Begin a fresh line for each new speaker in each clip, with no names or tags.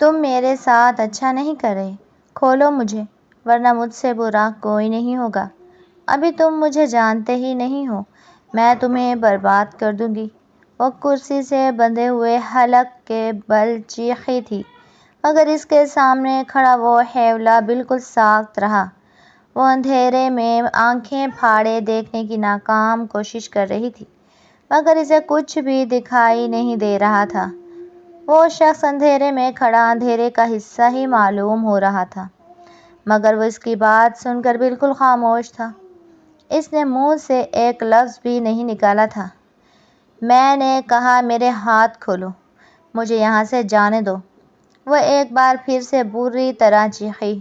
تم میرے ساتھ اچھا نہیں کر رہے، کھولو مجھے، ورنہ مجھ سے برا کوئی نہیں ہوگا۔ ابھی تم مجھے جانتے ہی نہیں ہو، میں تمہیں برباد کر دوں گی۔ وہ کرسی سے بندھے ہوئے حلق کے بل چیخی تھی، مگر اس کے سامنے کھڑا وہ حیولہ بالکل ساکت رہا۔ وہ اندھیرے میں آنکھیں پھاڑے دیکھنے کی ناکام کوشش کر رہی تھی، مگر اسے کچھ بھی دکھائی نہیں دے رہا تھا۔ وہ شخص اندھیرے میں کھڑا اندھیرے کا حصہ ہی معلوم ہو رہا تھا، مگر وہ اس کی بات سن کر بالکل خاموش تھا۔ اس نے منہ سے ایک لفظ بھی نہیں نکالا تھا۔ میں نے کہا میرے ہاتھ کھولو، مجھے یہاں سے جانے دو۔ وہ ایک بار پھر سے بری طرح چیخی،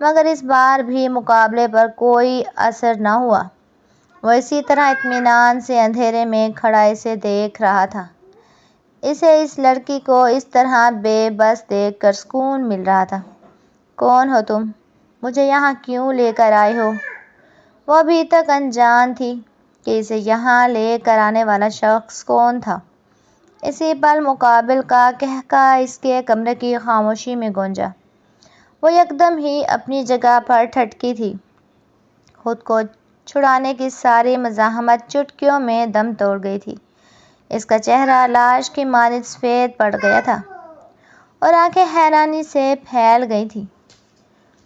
مگر اس بار بھی مقابلے پر کوئی اثر نہ ہوا۔ وہ اسی طرح اطمینان سے اندھیرے میں کھڑا اسے دیکھ رہا تھا۔ اسے اس لڑکی کو اس طرح بے بس دیکھ کر سکون مل رہا تھا۔ کون ہو تم؟ مجھے یہاں کیوں لے کر آئے ہو؟ وہ ابھی تک انجان تھی کہ اسے یہاں لے کر آنے والا شخص کون تھا۔ اسی پل مقابل کا قہقہہ اس کے کمرے کی خاموشی میں گونجا۔ وہ یکدم ہی اپنی جگہ پر ٹھٹکی تھی۔ خود کو چھڑانے کی ساری مزاحمت چٹکیوں میں دم توڑ گئی تھی۔ اس کا چہرہ لاش کی مانند سفید پڑ گیا تھا اور آنکھیں حیرانی سے پھیل گئی تھیں۔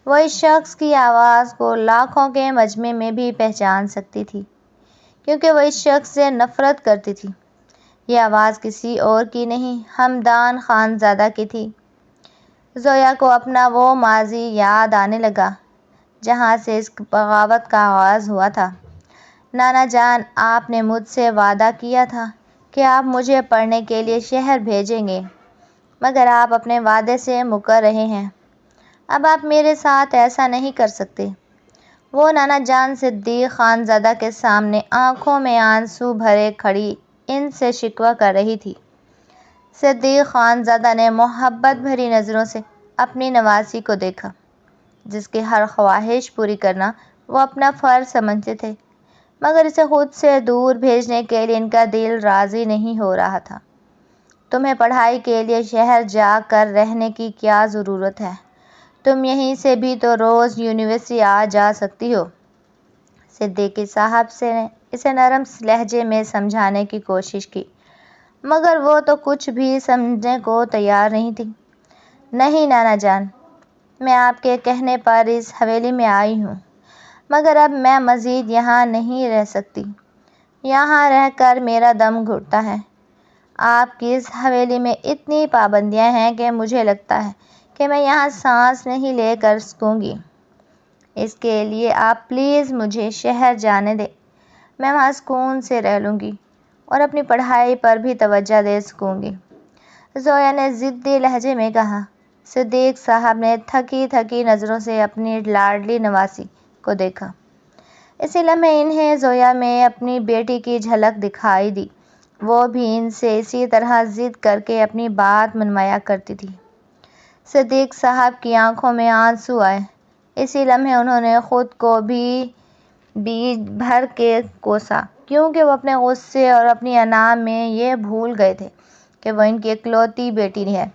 وہ اس شخص کی آواز کو لاکھوں کے مجمع میں بھی پہچان سکتی تھی، کیونکہ وہ اس شخص سے نفرت کرتی تھی۔ یہ آواز کسی اور کی نہیں، ہمدان خانزادہ کی تھی۔ زویا کو اپنا وہ ماضی یاد آنے لگا جہاں سے اس بغاوت کا آغاز ہوا تھا۔ نانا جان، آپ نے مجھ سے وعدہ کیا تھا کہ آپ مجھے پڑھنے کے لیے شہر بھیجیں گے، مگر آپ اپنے وعدے سے مکر رہے ہیں۔ اب آپ میرے ساتھ ایسا نہیں کر سکتے۔ وہ نانا جان صدیق خانزادہ کے سامنے آنکھوں میں آنسو بھرے کھڑی ان سے شکوہ کر رہی تھی۔ صدیق خانزادہ نے محبت بھری نظروں سے اپنی نواسی کو دیکھا، جس کی ہر خواہش پوری کرنا وہ اپنا فرض سمجھتے تھے، مگر اسے خود سے دور بھیجنے کے لیے ان کا دل راضی نہیں ہو رہا تھا۔ تمہیں پڑھائی کے لیے شہر جا کر رہنے کی کیا ضرورت ہے؟ تم یہیں سے بھی تو روز یونیورسٹی آ جا سکتی ہو۔ صدیقی صاحب سے نے اسے نرم لہجے میں سمجھانے کی کوشش کی، مگر وہ تو کچھ بھی سمجھنے کو تیار نہیں تھی۔ نہیں نانا جان، میں آپ کے کہنے پر اس حویلی میں آئی ہوں، مگر اب میں مزید یہاں نہیں رہ سکتی۔ یہاں رہ کر میرا دم گھٹتا ہے۔ آپ کی اس حویلی میں اتنی پابندیاں ہیں کہ مجھے لگتا ہے کہ میں یہاں سانس نہیں لے کر سکوں گی۔ اس کے لیے آپ پلیز مجھے شہر جانے دیں۔ میں وہاں سکون سے رہ لوں گی اور اپنی پڑھائی پر بھی توجہ دے سکوں گی، زویا نے ضدی لہجے میں کہا۔ صدیق صاحب نے تھکی تھکی نظروں سے اپنی لاڈلی نواسی کو دیکھا۔ اسی لمحے انہیں زویا میں اپنی بیٹی کی جھلک دکھائی دی۔ وہ بھی ان سے اسی طرح ضد کر کے اپنی بات منوایا کرتی تھی۔ صدیق صاحب کی آنکھوں میں آنسو آئے۔ اسی لمحے انہوں نے خود کو بھی بھر کے کوسا، کیونکہ وہ اپنے غصے اور اپنی انا میں یہ بھول گئے تھے کہ وہ ان کی اکلوتی بیٹی ہے۔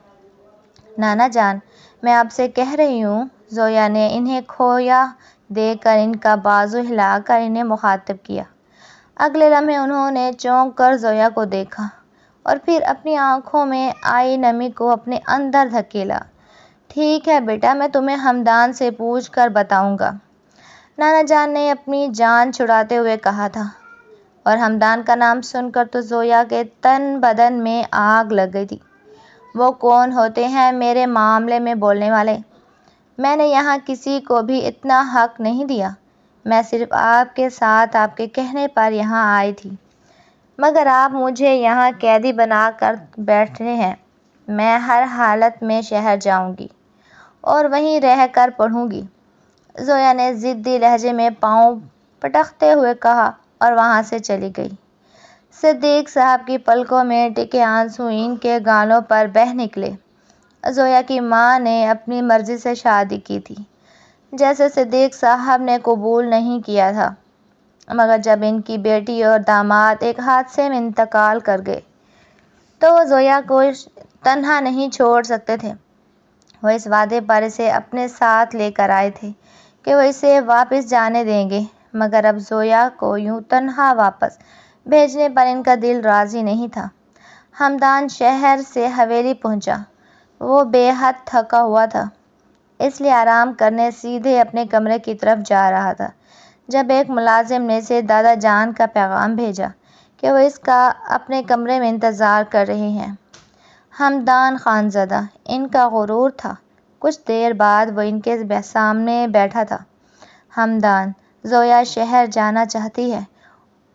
نانا جان، میں آپ سے کہہ رہی ہوں۔ زویا نے انہیں کھویا دے کر ان کا بازو ہلا کر انہیں مخاطب کیا۔ اگلے لمحے انہوں نے چونک کر زویا کو دیکھا اور پھر اپنی آنکھوں میں آئی نمی کو اپنے اندر دھکیلا۔ ٹھیک ہے بیٹا، میں تمہیں ہمدان سے پوچھ کر بتاؤں گا، نانا جان نے اپنی جان چھڑاتے ہوئے کہا تھا، اور ہمدان کا نام سن کر تو زویا کے تن بدن میں آگ لگ گئی تھی۔ وہ کون ہوتے ہیں میرے معاملے میں بولنے والے؟ میں نے یہاں کسی کو بھی اتنا حق نہیں دیا۔ میں صرف آپ کے ساتھ آپ کے کہنے پر یہاں آئی تھی، مگر آپ مجھے یہاں قیدی بنا کر بیٹھے ہیں۔ میں ہر حالت میں شہر جاؤں گی اور وہیں رہ کر پڑھوں گی، زویا نے ضدی لہجے میں پاؤں پٹکتے ہوئے کہا اور وہاں سے چلی گئی۔ صدیق صاحب کی پلکوں میں ٹکے آنسو ان کے گالوں پر بہہ نکلے۔ زویا کی ماں نے اپنی مرضی سے شادی کی تھی، جیسے صدیق صاحب نے قبول نہیں کیا تھا، مگر جب ان کی بیٹی اور داماد ایک حادثے میں انتقال کر گئے تو وہ زویا کو تنہا نہیں چھوڑ سکتے تھے۔ وہ اس وعدے پر اسے اپنے ساتھ لے کر آئے تھے کہ وہ اسے واپس جانے دیں گے، مگر اب زویا کو یوں تنہا واپس بھیجنے پر ان کا دل راضی نہیں تھا۔ ہمدان شہر سے حویلی پہنچا۔ وہ بے حد تھکا ہوا تھا، اس لیے آرام کرنے سیدھے اپنے کمرے کی طرف جا رہا تھا جب ایک ملازم نے اسے دادا جان کا پیغام بھیجا کہ وہ اس کا اپنے کمرے میں انتظار کر رہے ہیں۔ ہمدان خانزادہ ان کا غرور تھا۔ کچھ دیر بعد وہ ان کے سامنے بیٹھا تھا۔ ہمدان، زویا شہر جانا چاہتی ہے۔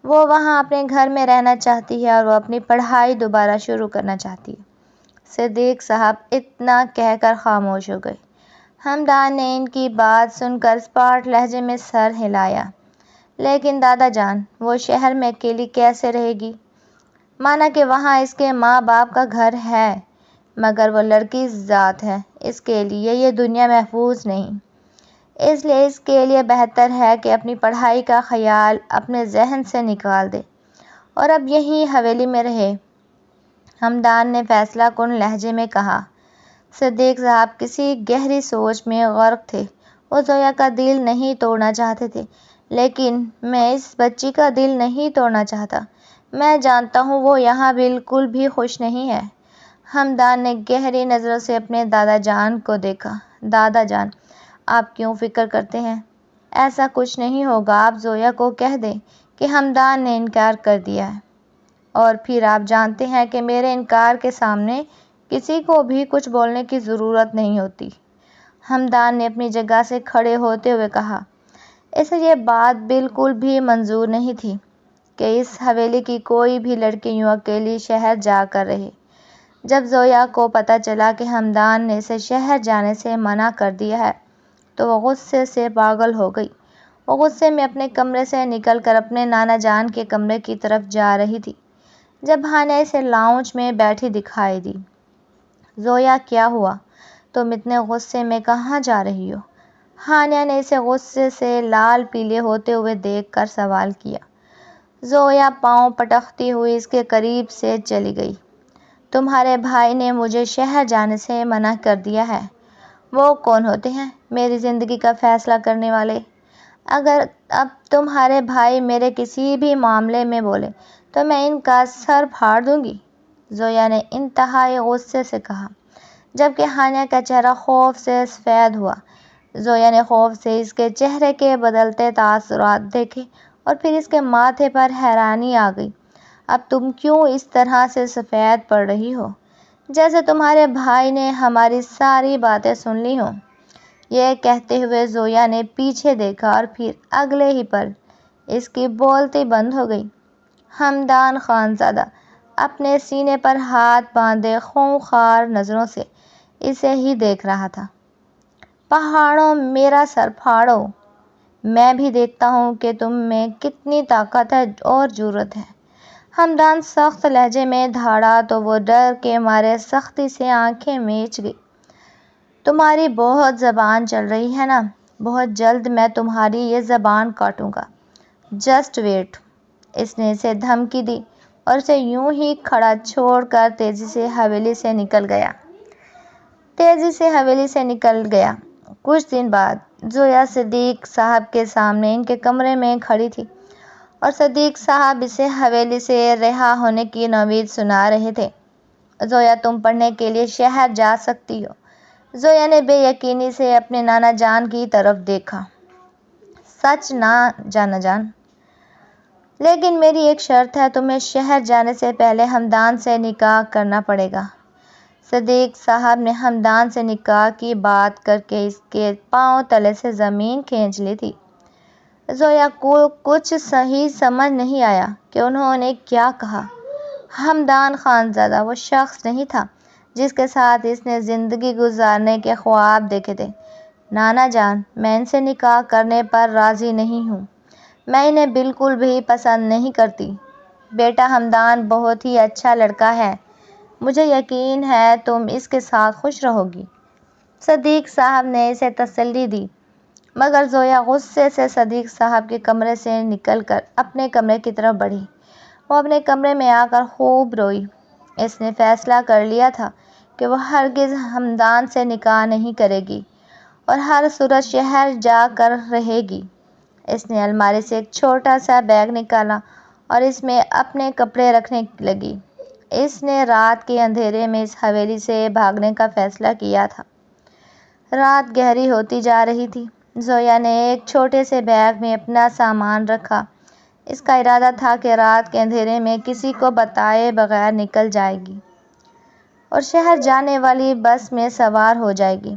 وہ وہاں اپنے گھر میں رہنا چاہتی ہے اور وہ اپنی پڑھائی دوبارہ شروع کرنا چاہتی ہے۔ صدیق صاحب اتنا کہہ کر خاموش ہو گئے۔ ہمدان نے ان کی بات سن کر اسپاٹ لہجے میں سر ہلایا۔ لیکن دادا جان، وہ شہر میں اکیلی کیسے رہے گی؟ مانا کہ وہاں اس کے ماں باپ کا گھر ہے، مگر وہ لڑکی ذات ہے، اس کے لیے یہ دنیا محفوظ نہیں۔ اس لیے اس کے لیے بہتر ہے کہ اپنی پڑھائی کا خیال اپنے ذہن سے نکال دے اور اب یہیں حویلی میں رہے۔ ہمدان نے فیصلہ کن لہجے میں کہا۔ صدیق صاحب کسی گہری سوچ میں غرق تھے۔ وہ زویا کا دل نہیں توڑنا چاہتے تھے، لیکن میں اس بچی کا دل نہیں توڑنا چاہتا۔ میں جانتا ہوں وہ یہاں بالکل بھی خوش نہیں ہے۔ ہمدان نے گہری نظروں سے اپنے دادا جان کو دیکھا۔ دادا جان، آپ کیوں فکر کرتے ہیں؟ ایسا کچھ نہیں ہوگا۔ آپ زویا کو کہہ دیں کہ ہمدان نے انکار کر دیا ہے، اور پھر آپ جانتے ہیں کہ میرے انکار کے سامنے کسی کو بھی کچھ بولنے کی ضرورت نہیں ہوتی۔ ہمدان نے اپنی جگہ سے کھڑے ہوتے ہوئے کہا۔ اسے یہ بات بالکل بھی منظور نہیں تھی کہ اس حویلی کی کوئی بھی لڑکی یوں اکیلی شہر جا کر رہے۔ جب زویا کو پتہ چلا کہ ہمدان نے اسے شہر جانے سے منع کر دیا ہے تو وہ غصے سے پاگل ہو گئی۔ وہ غصے میں اپنے کمرے سے نکل کر اپنے نانا جان کے کمرے کی طرف جا رہی تھی جب ہانیہ اسے لاؤنج میں بیٹھی دکھائی دی۔ زویا، کیا ہوا؟ تم اتنے غصے میں کہاں جا رہی ہو؟ ہانیہ نے اسے غصے سے لال پیلے ہوتے ہوئے دیکھ کر سوال کیا۔ زویا پاؤں پٹکتی ہوئی اس کے قریب سے چلی گئی۔ تمہارے بھائی نے مجھے شہر جانے سے منع کر دیا ہے۔ وہ کون ہوتے ہیں میری زندگی کا فیصلہ کرنے والے؟ اگر اب تمہارے بھائی میرے کسی بھی معاملے میں بولے تو میں ان کا سر پھاڑ دوں گی، زویا نے انتہائی غصے سے کہا، جبکہ ہانیہ کا چہرہ خوف سے سفید ہوا۔ زویا نے خوف سے اس کے چہرے کے بدلتے تاثرات دیکھے اور پھر اس کے ماتھے پر حیرانی آ گئی۔ اب تم کیوں اس طرح سے سفید پڑ رہی ہو، جیسے تمہارے بھائی نے ہماری ساری باتیں سن لی ہوں؟ یہ کہتے ہوئے زویا نے پیچھے دیکھا اور پھر اگلے ہی پل اس کی بولتی بند ہو گئی۔ ہمدان خانزادہ اپنے سینے پر ہاتھ باندھے خونخوار نظروں سے اسے ہی دیکھ رہا تھا۔ پہاڑوں، میرا سر پھاڑو، میں بھی دیکھتا ہوں کہ تم میں کتنی طاقت ہے اور جرأت ہے۔ ہمدان سخت لہجے میں دھاڑا تو وہ ڈر کے مارے سختی سے آنکھیں میچ گئی۔ تمہاری بہت زبان چل رہی ہے نا، بہت جلد میں تمہاری یہ زبان کاٹوں گا۔ Just wait. اس نے اسے دھمکی دی اور اسے یوں ہی کھڑا چھوڑ کر تیزی سے حویلی سے نکل گیا۔ کچھ دن بعد زویا صدیق صاحب کے سامنے ان کے کمرے میں کھڑی تھی اور صدیق صاحب اسے حویلی سے رہا ہونے کی نوید سنا رہے تھے۔ زویا، تم پڑھنے کے لیے شہر جا سکتی ہو۔ زویا نے بے یقینی سے اپنے نانا جان کی طرف دیکھا۔ سچ؟ نانا جان؟ لیکن میری ایک شرط ہے، تمہیں شہر جانے سے پہلے ہمدان سے نکاح کرنا پڑے گا۔ صدیق صاحب نے ہمدان سے نکاح کی بات کر کے اس کے پاؤں تلے سے زمین کھینچ لی تھی۔ زویا کو کچھ صحیح سمجھ نہیں آیا کہ انہوں نے کیا کہا۔ ہمدان خانزادہ وہ شخص نہیں تھا جس کے ساتھ اس نے زندگی گزارنے کے خواب دیکھے تھے۔ نانا جان، میں ان سے نکاح کرنے پر راضی نہیں ہوں۔ میں انہیں بالکل بھی پسند نہیں کرتی۔ بیٹا ہمدان بہت ہی اچھا لڑکا ہے، مجھے یقین ہے تم اس کے ساتھ خوش رہو گی۔ صدیق صاحب نے اسے تسلی دی، مگر زویا غصے سے صدیق صاحب کے کمرے سے نکل کر اپنے کمرے کی طرف بڑھی۔ وہ اپنے کمرے میں آ کر خوب روئی۔ اس نے فیصلہ کر لیا تھا کہ وہ ہرگز ہمدان سے نکاح نہیں کرے گی اور ہر صورت شہر جا کر رہے گی۔ اس نے الماری سے ایک چھوٹا سا بیگ نکالا اور اس میں اپنے کپڑے رکھنے لگی۔ اس نے رات کے اندھیرے میں اس حویلی سے بھاگنے کا فیصلہ کیا تھا۔ رات گہری ہوتی جا رہی تھی۔ زویا نے ایک چھوٹے سے بیگ میں اپنا سامان رکھا۔ اس کا ارادہ تھا کہ رات کے اندھیرے میں کسی کو بتائے بغیر نکل جائے گی اور شہر جانے والی بس میں سوار ہو جائے گی۔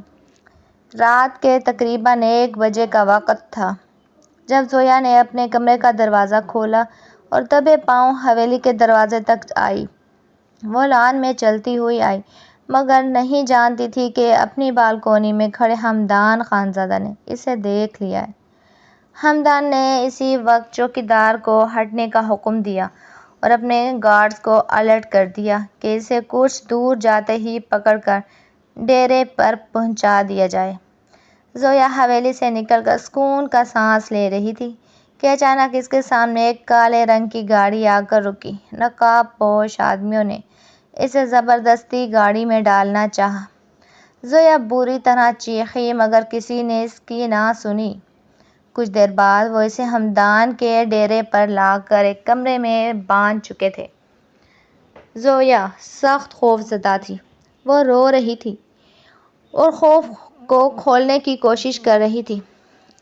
رات کے تقریباً 1 بجے کا وقت تھا جب زویا نے اپنے کمرے کا دروازہ کھولا اور دبے پاؤں حویلی کے دروازے تک آئی۔ وہ لان میں چلتی ہوئی آئی مگر نہیں جانتی تھی کہ اپنی بالکونی میں کھڑے ہمدان خانزادہ نے اسے دیکھ لیا ہے۔ ہمدان نے اسی وقت چوکیدار کو ہٹنے کا حکم دیا اور اپنے گارڈز کو الرٹ کر دیا کہ اسے کچھ دور جاتے ہی پکڑ کر ڈیرے پر پہنچا دیا جائے۔ زویا حویلی سے نکل کر سکون کا سانس لے رہی تھی کہ اچانک اس کے سامنے ایک کالے رنگ کی گاڑی آ کر رکی۔ نقاب پوش آدمیوں نے اسے زبردستی گاڑی میں ڈالنا چاہا۔ زویا بری طرح چیخی مگر کسی نے اس کی نہ سنی۔ کچھ دیر بعد وہ اسے ہمدان کے ڈیرے پر لا کر ایک کمرے میں باندھ چکے تھے۔ زویا سخت خوفزدہ تھی۔ وہ رو رہی تھی اور خوف کو کھولنے کی کوشش کر رہی تھی۔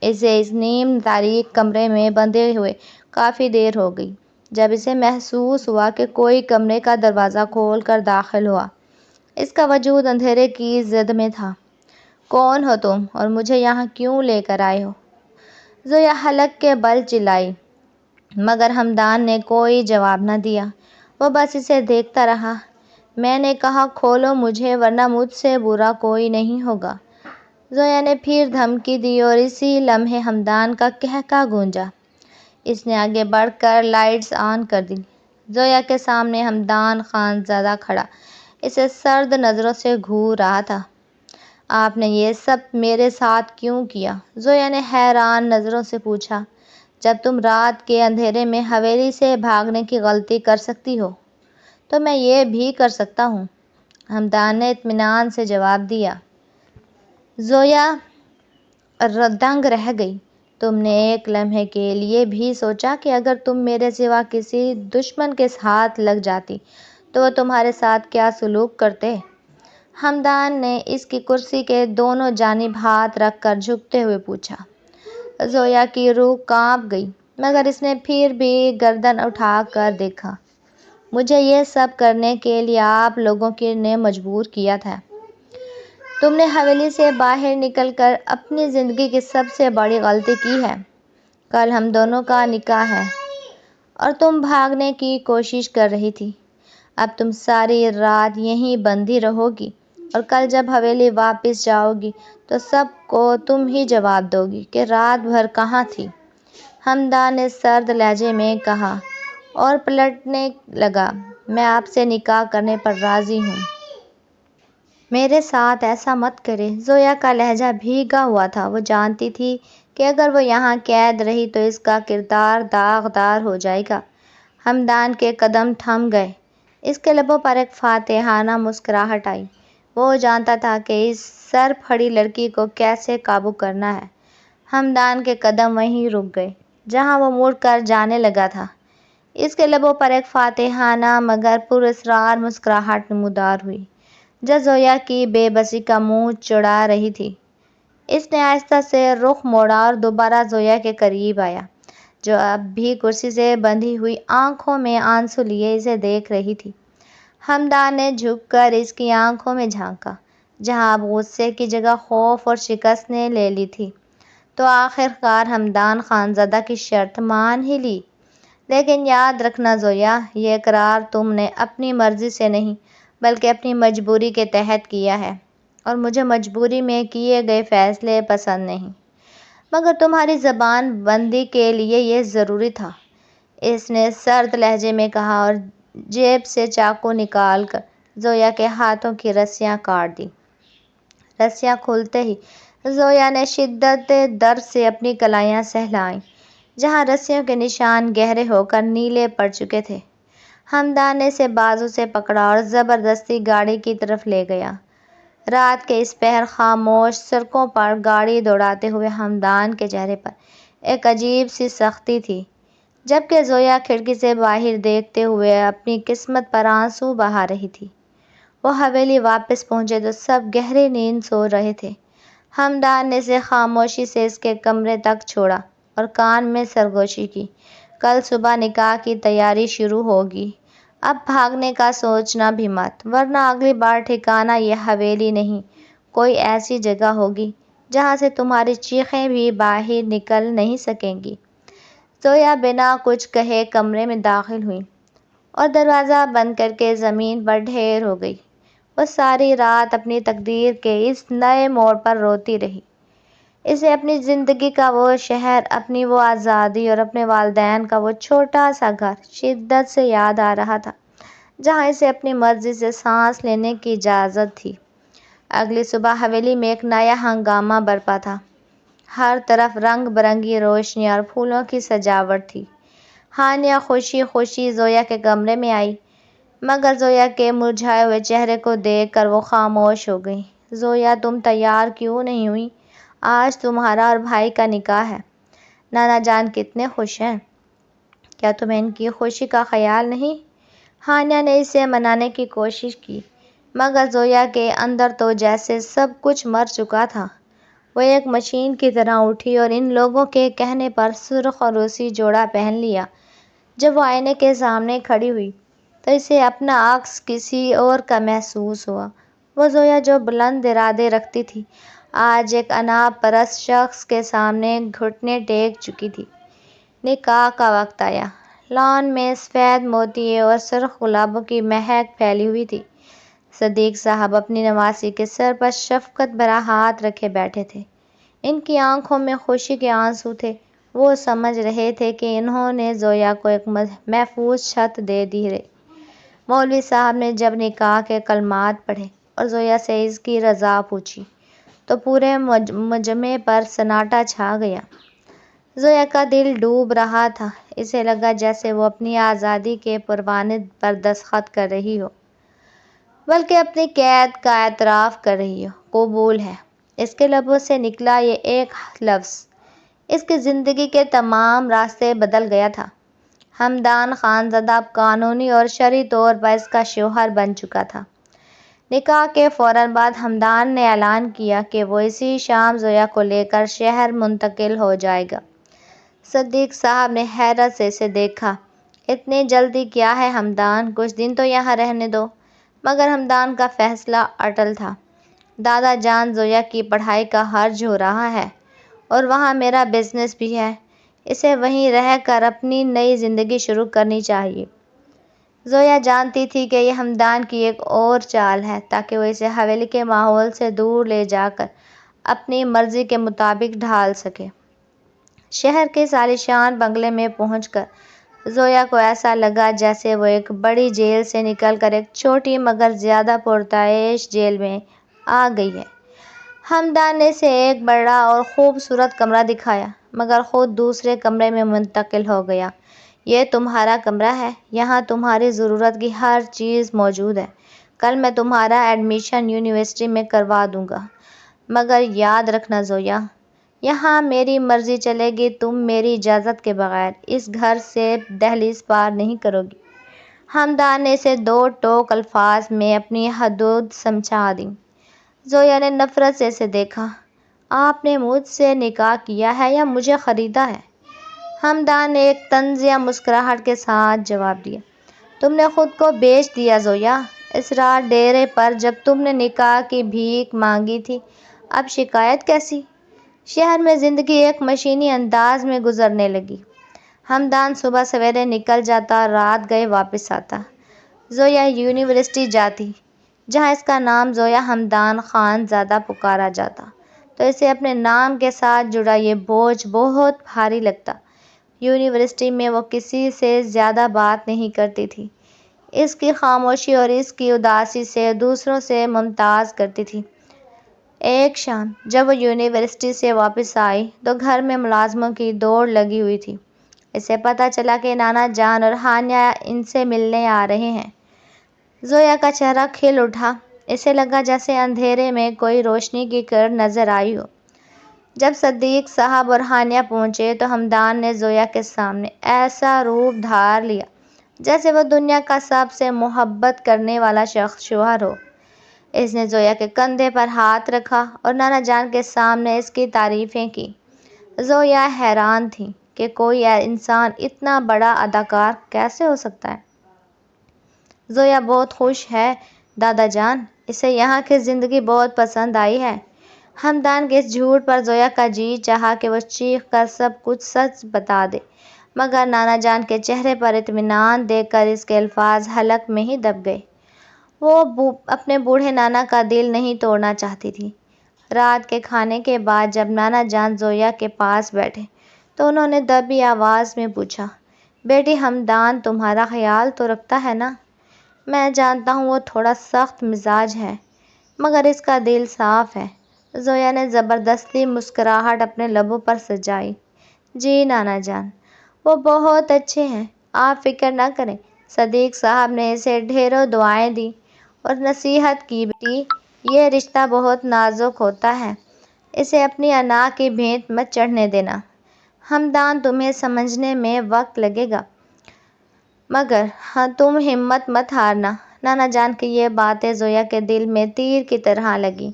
اسے اس نیم تاریک کمرے میں بندھے ہوئے کافی دیر ہو گئی جب اسے محسوس ہوا کہ کوئی کمرے کا دروازہ کھول کر داخل ہوا۔ اس کا وجود اندھیرے کی زد میں تھا۔ کون ہو تم اور مجھے یہاں کیوں لے کر آئے ہو؟ زویا حلق کے بل چلائی مگر ہمدان نے کوئی جواب نہ دیا۔ وہ بس اسے دیکھتا رہا۔ میں نے کہا کھولو مجھے ورنہ مجھ سے برا کوئی نہیں ہوگا۔ زویا نے پھر دھمکی دی اور اسی لمحے ہمدان کا قہقہ گونجا۔ اس نے آگے بڑھ کر لائٹس آن کر دی۔ زویا کے سامنے ہمدان خانزادہ کھڑا اسے سرد نظروں سے گھور رہا تھا۔ آپ نے یہ سب میرے ساتھ کیوں کیا؟ زویا نے حیران نظروں سے پوچھا۔ جب تم رات کے اندھیرے میں حویلی سے بھاگنے کی غلطی کر سکتی ہو تو میں یہ بھی کر سکتا ہوں، ہمدان نے اطمینان سے جواب دیا۔ زویا دنگ رہ گئی۔ تم نے ایک لمحے کے لیے بھی سوچا کہ اگر تم میرے سوا کسی دشمن کے ہاتھ لگ جاتی تو وہ تمہارے ساتھ کیا سلوک کرتے؟ ہمدان نے اس کی کرسی کے دونوں جانب ہاتھ رکھ کر جھکتے ہوئے پوچھا۔ زویا کی روح کانپ گئی مگر اس نے پھر بھی گردن اٹھا کر دیکھا۔ مجھے یہ سب کرنے کے لیے آپ لوگوں نے مجبور کیا تھا۔ تم نے حویلی سے باہر نکل کر اپنی زندگی کی سب سے بڑی غلطی کی ہے۔ کل ہم دونوں کا نکاح ہے اور تم بھاگنے کی کوشش کر رہی تھی۔ اب تم ساری رات یہیں بندھی رہو گی اور کل جب حویلی واپس جاؤ گی تو سب کو تم ہی جواب دو گی کہ رات بھر کہاں تھی۔ ہمدان نے سرد لہجے میں کہا اور پلٹنے لگا۔ میں آپ سے نکاح کرنے پر راضی ہوں۔ میرے ساتھ ایسا مت کرے۔ زویا کا لہجہ بھیگا ہوا تھا۔ وہ جانتی تھی کہ اگر وہ یہاں قید رہی تو اس کا کردار داغدار ہو جائے گا۔ ہمدان کے قدم تھم گئے۔ اس کے لبوں پر ایک فاتحانہ مسکراہٹ آئی۔ وہ جانتا تھا کہ اس سر پھڑی لڑکی کو کیسے قابو کرنا ہے۔ ہمدان کے قدم وہیں رک گئے جہاں وہ مڑ کر جانے لگا تھا۔ اس کے لبوں پر ایک فاتحانہ مگر پراسرار مسکراہٹ نمودار ہوئی جو زویا کی بے بسی کا منہ چڑھا رہی تھی۔ اس نے آہستہ سے رخ موڑا اور دوبارہ زویا کے قریب آیا جو اب بھی کرسی سے بندھی ہوئی آنکھوں میں آنسو لیے اسے دیکھ رہی تھی۔ ہمدان نے جھک کر اس کی آنکھوں میں جھانکا جہاں اب غصے کی جگہ خوف اور شکست نے لے لی تھی۔ تو آخر کار ہمدان خانزادہ کی شرط مان ہی لی۔ لیکن یاد رکھنا زویا، یہ اقرار تم نے اپنی مرضی سے نہیں بلکہ اپنی مجبوری کے تحت کیا ہے اور مجھے مجبوری میں کیے گئے فیصلے پسند نہیں، مگر تمہاری زبان بندی کے لیے یہ ضروری تھا، اس نے سرد لہجے میں کہا اور جیب سے چاقو نکال کر زویا کے ہاتھوں کی رسیاں کاٹ دیں۔ رسیاں کھلتے ہی زویا نے شدت درد سے اپنی کلائیاں سہلائیں جہاں رسیوں کے نشان گہرے ہو کر نیلے پڑ چکے تھے۔ ہمدان نے اسے بازو سے پکڑا اور زبردستی گاڑی کی طرف لے گیا۔ رات کے اس پہر خاموش سڑکوں پر گاڑی دوڑاتے ہوئے ہمدان کے چہرے پر ایک عجیب سی سختی تھی، جبکہ زویا کھڑکی سے باہر دیکھتے ہوئے اپنی قسمت پر آنسو بہا رہی تھی۔ وہ حویلی واپس پہنچے تو سب گہری نیند سو رہے تھے۔ ہمدان نے اسے خاموشی سے اس کے کمرے تک چھوڑا اور کان میں سرگوشی کی۔ کل صبح نکاح کی تیاری شروع ہوگی، اب بھاگنے کا سوچنا بھی مت، ورنہ اگلی بار ٹھکانہ یہ حویلی نہیں، کوئی ایسی جگہ ہوگی جہاں سے تمہاری چیخیں بھی باہر نکل نہیں سکیں گی۔ زویا بنا کچھ کہے کمرے میں داخل ہوئی اور دروازہ بند کر کے زمین پر ڈھیر ہو گئی۔ وہ ساری رات اپنی تقدیر کے اس نئے موڑ پر روتی رہی۔ اسے اپنی زندگی کا وہ شہر، اپنی وہ آزادی اور اپنے والدین کا وہ چھوٹا سا گھر شدت سے یاد آ رہا تھا، جہاں اسے اپنی مرضی سے سانس لینے کی اجازت تھی۔ اگلی صبح حویلی میں ایک نیا ہنگامہ برپا تھا۔ ہر طرف رنگ برنگی روشنیاں اور پھولوں کی سجاوٹ تھی۔ ہانیہ خوشی خوشی زویا کے کمرے میں آئی، مگر زویا کے مرجھائے ہوئے چہرے کو دیکھ کر وہ خاموش ہو گئی۔ زویا، تم تیار کیوں نہیں ہوئی؟ آج تمہارا اور بھائی کا نکاح ہے۔ نانا جان کتنے خوش ہیں، کیا تمہیں ان کی خوشی کا خیال نہیں؟ ہانیہ نے اسے منانے کی کوشش کی، مگر زویا کے اندر تو جیسے سب کچھ مر چکا تھا۔ وہ ایک مشین کی طرح اٹھی اور ان لوگوں کے کہنے پر سرخ اور روسی جوڑا پہن لیا۔ جب وہ آئینے کے سامنے کھڑی ہوئی تو اسے اپنا عکس کسی اور کا محسوس ہوا۔ وہ زویا جو بلند ارادے رکھتی تھی، آج ایک اناپ پرست شخص کے سامنے گھٹنے ٹیک چکی تھی۔ نکاح کا وقت آیا۔ لان میں سفید موتیے اور سرخ گلابوں کی مہک پھیلی ہوئی تھی۔ صدیق صاحب اپنی نواسی کے سر پر شفقت بھرا ہاتھ رکھے بیٹھے تھے۔ ان کی آنکھوں میں خوشی کے آنسو تھے۔ وہ سمجھ رہے تھے کہ انہوں نے زویا کو ایک محفوظ چھت دے دی ہے۔ مولوی صاحب نے جب نکاح کے کلمات پڑھے اور زویا سے اس کی رضا پوچھی تو پورے مجمع پر سناٹا چھا گیا۔ زویا کا دل ڈوب رہا تھا۔ اسے لگا جیسے وہ اپنی آزادی کے پروانے پر دستخط کر رہی ہو، بلکہ اپنی قید کا اعتراف کر رہی ہو۔ قبول ہے، اس کے لبوں سے نکلا یہ ایک لفظ اس کی زندگی کے تمام راستے بدل گیا تھا۔ ہمدان خانزادہ اب قانونی اور شرعی طور پر اس کا شوہر بن چکا تھا۔ نکاح کے فوراً بعد ہمدان نے اعلان کیا کہ وہ اسی شام زویا کو لے کر شہر منتقل ہو جائے گا۔ صدیق صاحب نے حیرت سے اسے دیکھا۔ اتنی جلدی کیا ہے ہمدان، کچھ دن تو یہاں رہنے دو۔ مگر ہمدان کا فیصلہ اٹل تھا۔ دادا جان، زویا کی پڑھائی کا خرچ ہو رہا ہے اور وہاں میرا بزنس بھی ہے، اسے وہیں رہ کر اپنی نئی زندگی شروع کرنی چاہیے۔ زویا جانتی تھی کہ یہ ہمدان کی ایک اور چال ہے تاکہ وہ اسے حویلی کے ماحول سے دور لے جا کر اپنی مرضی کے مطابق ڈھال سکے۔ شہر کے عالیشان بنگلے میں پہنچ کر زویا کو ایسا لگا جیسے وہ ایک بڑی جیل سے نکل کر ایک چھوٹی مگر زیادہ پرتعیش جیل میں آ گئی ہے۔ ہمدان نے اسے ایک بڑا اور خوبصورت کمرہ دکھایا، مگر خود دوسرے کمرے میں منتقل ہو گیا۔ یہ تمہارا کمرہ ہے، یہاں تمہاری ضرورت کی ہر چیز موجود ہے۔ کل میں تمہارا ایڈمیشن یونیورسٹی میں کروا دوں گا، مگر یاد رکھنا زویا، یہاں میری مرضی چلے گی، تم میری اجازت کے بغیر اس گھر سے دہلیز پار نہیں کرو گی۔ ہمدان نے اسے دو ٹوک الفاظ میں اپنی حدود سمجھا دیں۔ زویا نے نفرت سے اسے دیکھا۔ آپ نے مجھ سے نکاح کیا ہے یا مجھے خریدا ہے؟ ہمدان نے ایک طنزیہ مسکراہٹ کے ساتھ جواب دیا۔ تم نے خود کو بیچ دیا زویا، اس رات ڈیرے پر جب تم نے نکاح کی بھیک مانگی تھی، اب شکایت کیسی؟ شہر میں زندگی ایک مشینی انداز میں گزرنے لگی۔ ہمدان صبح سویرے نکل جاتا اور رات گئے واپس آتا۔ زویا یونیورسٹی جاتی، جہاں اس کا نام زویا ہمدان خانزادہ پکارا جاتا، تو اسے اپنے نام کے ساتھ جڑا یہ بوجھ بہت بھاری لگتا۔ یونیورسٹی میں وہ کسی سے زیادہ بات نہیں کرتی تھی، اس کی خاموشی اور اس کی اداسی سے دوسروں سے ممتاز کرتی تھی۔ ایک شام جب وہ یونیورسٹی سے واپس آئی تو گھر میں ملازموں کی دوڑ لگی ہوئی تھی۔ اسے پتہ چلا کہ نانا جان اور ہانیہ ان سے ملنے آ رہے ہیں۔ زویا کا چہرہ کھل اٹھا، اسے لگا جیسے اندھیرے میں کوئی روشنی کی کرن نظر آئی ہو۔ جب صدیق صاحب اور ہانیہ پہنچے تو ہمدان نے زویا کے سامنے ایسا روپ دھار لیا جیسے وہ دنیا کا سب سے محبت کرنے والا شخص شوہر ہو۔ اس نے زویا کے کندھے پر ہاتھ رکھا اور نانا جان کے سامنے اس کی تعریفیں کی۔ زویا حیران تھی کہ کوئی انسان اتنا بڑا اداکار کیسے ہو سکتا ہے۔ زویا بہت خوش ہے دادا جان، اسے یہاں کی زندگی بہت پسند آئی ہے۔ ہمدان کے اس جھوٹ پر زویا کا جی چاہا کہ وہ چیخ کر سب کچھ سچ بتا دے، مگر نانا جان کے چہرے پر اطمینان دیکھ کر اس کے الفاظ حلق میں ہی دب گئے۔ وہ اپنے بوڑھے نانا کا دل نہیں توڑنا چاہتی تھی۔ رات کے کھانے کے بعد جب نانا جان زویا کے پاس بیٹھے تو انہوں نے دبی آواز میں پوچھا، بیٹی ہمدان تمہارا خیال تو رکھتا ہے نا؟ میں جانتا ہوں وہ تھوڑا سخت مزاج ہے مگر اس کا دل صاف ہے۔ زویا نے زبردستی مسکراہٹ اپنے لبوں پر سجائی۔ جی نانا جان، وہ بہت اچھے ہیں، آپ فکر نہ کریں۔ صدیق صاحب نے اسے ڈھیروں دعائیں دیں اور نصیحت کی، بیٹی یہ رشتہ بہت نازک ہوتا ہے، اسے اپنی انا کی بھینٹ مت چڑھنے دینا۔ ہمدان تمہیں سمجھنے میں وقت لگے گا مگر تم ہمت مت ہارنا۔ نانا جان کی یہ باتیں زویا کے دل میں تیر کی طرح لگیں۔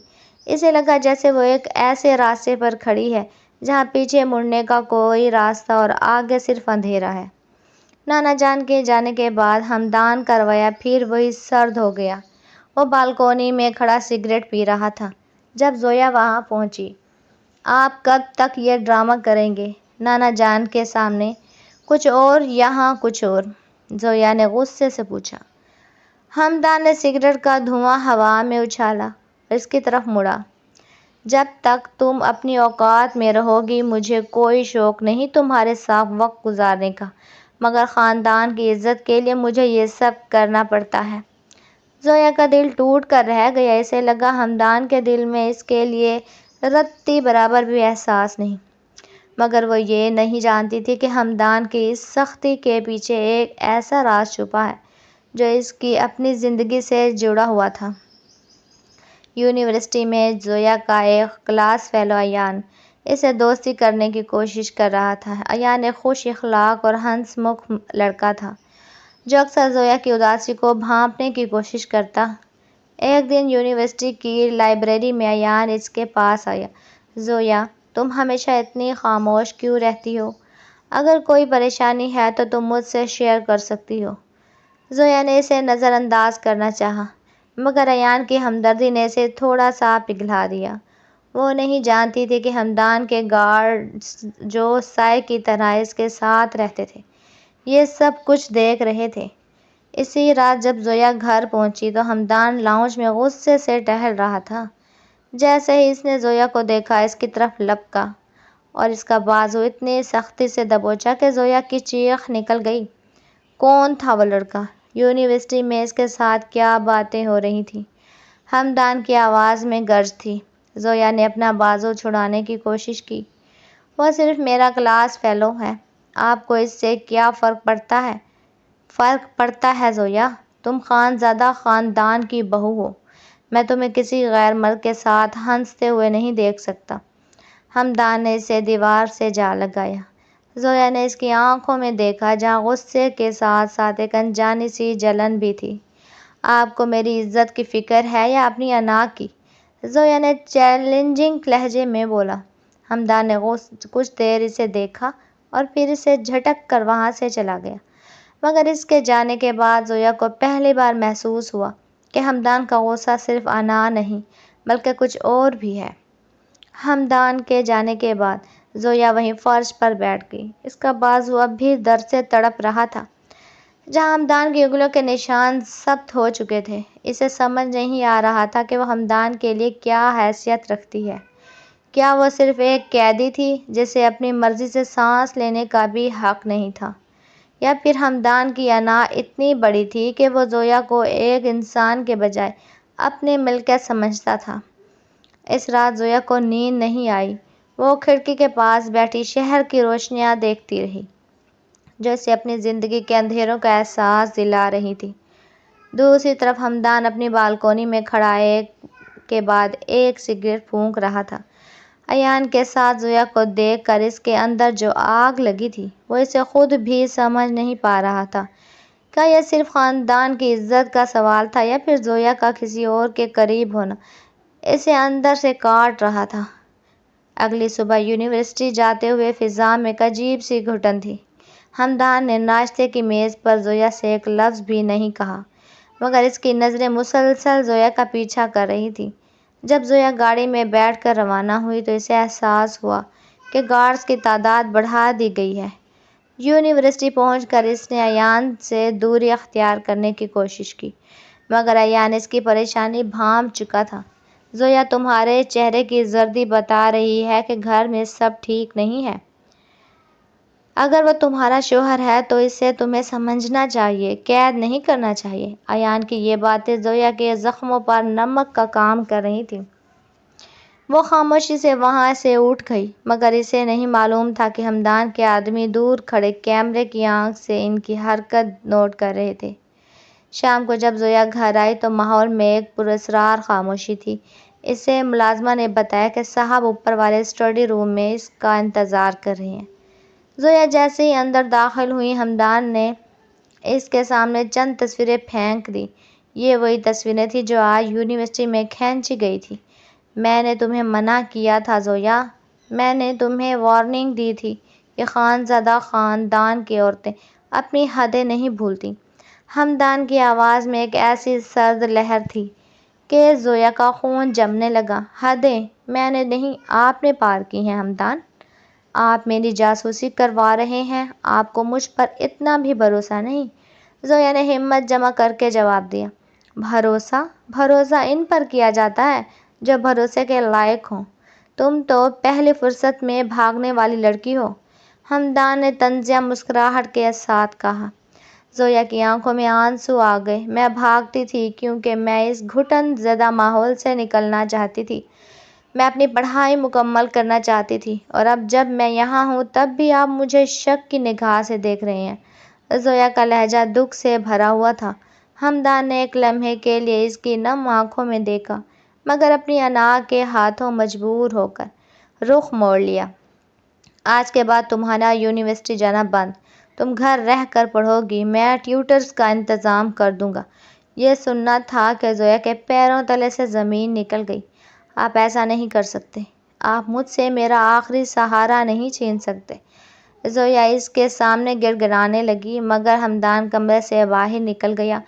اسے لگا جیسے وہ ایک ایسے راستے پر کھڑی ہے جہاں پیچھے مڑنے کا کوئی راستہ اور آگے صرف اندھیرا ہے۔ نانا جان کے جانے کے بعد ہمدان کا رویہ پھر وہی سرد ہو گیا۔ وہ بالکونی میں کھڑا سگریٹ پی رہا تھا جب زویا وہاں پہنچی۔ آپ کب تک یہ ڈرامہ کریں گے؟ نانا جان کے سامنے کچھ اور یہاں کچھ اور، زویا نے غصے سے پوچھا۔ ہمدان نے سگریٹ کا دھواں ہوا میں اچھالا اور اس کی طرف مڑا۔ جب تک تم اپنی اوقات میں رہو گی مجھے کوئی شوق نہیں تمہارے ساتھ وقت گزارنے کا، مگر خاندان کی عزت کے لیے مجھے یہ سب کرنا پڑتا ہے۔ زویا کا دل ٹوٹ کر رہ گیا، اسے لگا ہمدان کے دل میں اس کے لیے رتی برابر بھی احساس نہیں، مگر وہ یہ نہیں جانتی تھی کہ ہمدان کی اس سختی کے پیچھے ایک ایسا راز چھپا ہے جو اس کی اپنی زندگی سے جڑا ہوا تھا۔ یونیورسٹی میں زویا کا ایک کلاس فیلو ایان اسے دوستی کرنے کی کوشش کر رہا تھا۔ ایان ایک خوش اخلاق اور ہنس مکھ لڑکا تھا جو اکثر زویا کی اداسی کو بھانپنے کی کوشش کرتا۔ ایک دن یونیورسٹی کی لائبریری میں ایان اس کے پاس آیا۔ زویا، تم ہمیشہ اتنی خاموش کیوں رہتی ہو؟ اگر کوئی پریشانی ہے تو تم مجھ سے شیئر کر سکتی ہو۔ زویا نے اسے نظر انداز کرنا چاہا مگر ایان کی ہمدردی نے اسے تھوڑا سا پگھلا دیا۔ وہ نہیں جانتی تھی کہ ہمدان کے گارڈز جو سائے کی طرح اس کے ساتھ رہتے تھے یہ سب کچھ دیکھ رہے تھے۔ اسی رات جب زویا گھر پہنچی تو ہمدان لاؤنج میں غصے سے ٹہل رہا تھا۔ جیسے ہی اس نے زویا کو دیکھا اس کی طرف لپکا اور اس کا بازو اتنی سختی سے دبوچا کہ زویا کی چیخ نکل گئی۔ کون تھا وہ لڑکا؟ یونیورسٹی میں اس کے ساتھ کیا باتیں ہو رہی تھیں؟ ہمدان کی آواز میں گرج تھی۔ زویا نے اپنا بازو چھڑانے کی کوشش کی۔ وہ صرف میرا کلاس فیلو ہے، آپ کو اس سے کیا فرق پڑتا ہے؟ فرق پڑتا ہے زویا، تم خانزادہ خاندان کی بہو ہو، میں تمہیں کسی غیر مرد کے ساتھ ہنستے ہوئے نہیں دیکھ سکتا۔ ہمدان نے اسے دیوار سے جا لگایا۔ زویا نے اس کی آنکھوں میں دیکھا جہاں غصے کے ساتھ ساتھ ایک انجانی سی جلن بھی تھی۔ آپ کو میری عزت کی فکر ہے یا اپنی انا کی؟ زویا نے چیلنجنگ لہجے میں بولا۔ ہمدان نے کچھ دیر اسے دیکھا اور پھر اسے جھٹک کر وہاں سے چلا گیا، مگر اس کے جانے کے بعد زویا کو پہلی بار محسوس ہوا کہ ہمدان کا غصہ صرف انا نہیں بلکہ کچھ اور بھی ہے۔ ہمدان کے جانے کے بعد زویا وہیں فرش پر بیٹھ گئی۔ اس کا بازو اب بھی درد سے تڑپ رہا تھا جہاں ہمدان کی انگلیوں کے نشان ثبت ہو چکے تھے۔ اسے سمجھ نہیں آ رہا تھا کہ وہ ہمدان کے لیے کیا حیثیت رکھتی ہے۔ کیا وہ صرف ایک قیدی تھی جسے اپنی مرضی سے سانس لینے کا بھی حق نہیں تھا، یا پھر ہمدان کی انا اتنی بڑی تھی کہ وہ زویا کو ایک انسان کے بجائے اپنی ملکیت سمجھتا تھا؟ اس رات زویا کو نیند نہیں آئی۔ وہ کھڑکی کے پاس بیٹھی شہر کی روشنیاں دیکھتی رہی۔ جو اسے اپنی زندگی کے اندھیروں کا احساس دلا رہی تھی۔ دوسری طرف حمدان اپنی بالکونی میں کھڑا ایک کے بعد ایک سگریٹ پھونک رہا تھا۔ ایان کے ساتھ زویا کو دیکھ کر اس کے اندر جو آگ لگی تھی وہ اسے خود بھی سمجھ نہیں پا رہا تھا۔ کیا یہ صرف خاندان کی عزت کا سوال تھا یا پھر زویا کا کسی اور کے قریب ہونا اسے اندر سے کاٹ رہا تھا؟ اگلی صبح یونیورسٹی جاتے ہوئے فضا میں ایک عجیب سی گھٹن تھی۔ حمدان نے ناشتے کی میز پر زویا سے ایک لفظ بھی نہیں کہا، مگر اس کی نظریں مسلسل زویا کا پیچھا کر رہی تھیں۔ جب زویا گاڑی میں بیٹھ کر روانہ ہوئی تو اسے احساس ہوا کہ گارڈز کی تعداد بڑھا دی گئی ہے۔ یونیورسٹی پہنچ کر اس نے ایان سے دوری اختیار کرنے کی کوشش کی، مگر ایان اس کی پریشانی بھانپ چکا تھا۔ زویا، تمہارے چہرے کی زردی بتا رہی ہے کہ گھر میں سب ٹھیک نہیں ہے۔ اگر وہ تمہارا شوہر ہے تو اسے تمہیں سمجھنا چاہیے، قید نہیں کرنا چاہیے۔ ایان کی یہ باتیں زویا کے زخموں پر نمک کا کام کر رہی تھیں۔ وہ خاموشی سے وہاں سے اٹھ گئی، مگر اسے نہیں معلوم تھا کہ حمدان کے آدمی دور کھڑے کیمرے کی آنکھ سے ان کی حرکت نوٹ کر رہے تھے۔ شام کو جب زویا گھر آئی تو ماحول میں ایک پراسرار خاموشی تھی۔ اسے ملازمہ نے بتایا کہ صاحب اوپر والے اسٹڈی روم میں اس کا انتظار کر رہے ہیں۔ زویا جیسے ہی اندر داخل ہوئی، حمدان نے اس کے سامنے چند تصویریں پھینک دیں۔ یہ وہی تصویریں تھیں جو آج یونیورسٹی میں کھینچی گئی تھیں۔ میں نے تمہیں منع کیا تھا زویا، میں نے تمہیں وارننگ دی تھی کہ خانزادہ خاندان کی عورتیں اپنی حدیں نہیں بھولتیں۔ حمدان کی آواز میں ایک ایسی سرد لہر تھی کہ زویا کا خون جمنے لگا۔ حدیں میں نے نہیں، آپ نے پار کی ہیں حمدان۔ آپ میری جاسوسی کروا رہے ہیں، آپ کو مجھ پر اتنا بھی بھروسہ نہیں؟ زویا نے ہمت جمع کر کے جواب دیا۔ بھروسہ؟ بھروسہ ان پر کیا جاتا ہے جو بھروسے کے لائق ہوں۔ تم تو پہلی فرصت میں بھاگنے والی لڑکی ہو، حمدان نے طنزیہ مسکراہٹ کے ساتھ کہا۔ زویا کی آنکھوں میں آنسو آ گئے۔ میں بھاگتی تھی کیونکہ میں اس گھٹن زدہ ماحول سے نکلنا چاہتی تھی۔ میں اپنی پڑھائی مکمل کرنا چاہتی تھی، اور اب جب میں یہاں ہوں تب بھی آپ مجھے شک کی نگاہ سے دیکھ رہے ہیں۔ زویا کا لہجہ دکھ سے بھرا ہوا تھا۔ حمدان نے ایک لمحے کے لیے اس کی نم آنکھوں میں دیکھا، مگر اپنی انا کے ہاتھوں مجبور ہو کر رخ موڑ لیا۔ آج کے بعد تمہارا یونیورسٹی جانا بند، تم گھر رہ کر پڑھو گی، میں ٹیوٹرز کا انتظام کر دوں گا۔ یہ سننا تھا کہ زویا کے پیروں تلے سے زمین نکل گئی۔ آپ ایسا نہیں کر سکتے، آپ مجھ سے میرا آخری سہارا نہیں چھین سکتے۔ زویا اس کے سامنے گڑ گڑانے لگی، مگر حمدان کمرے سے باہر نکل گیا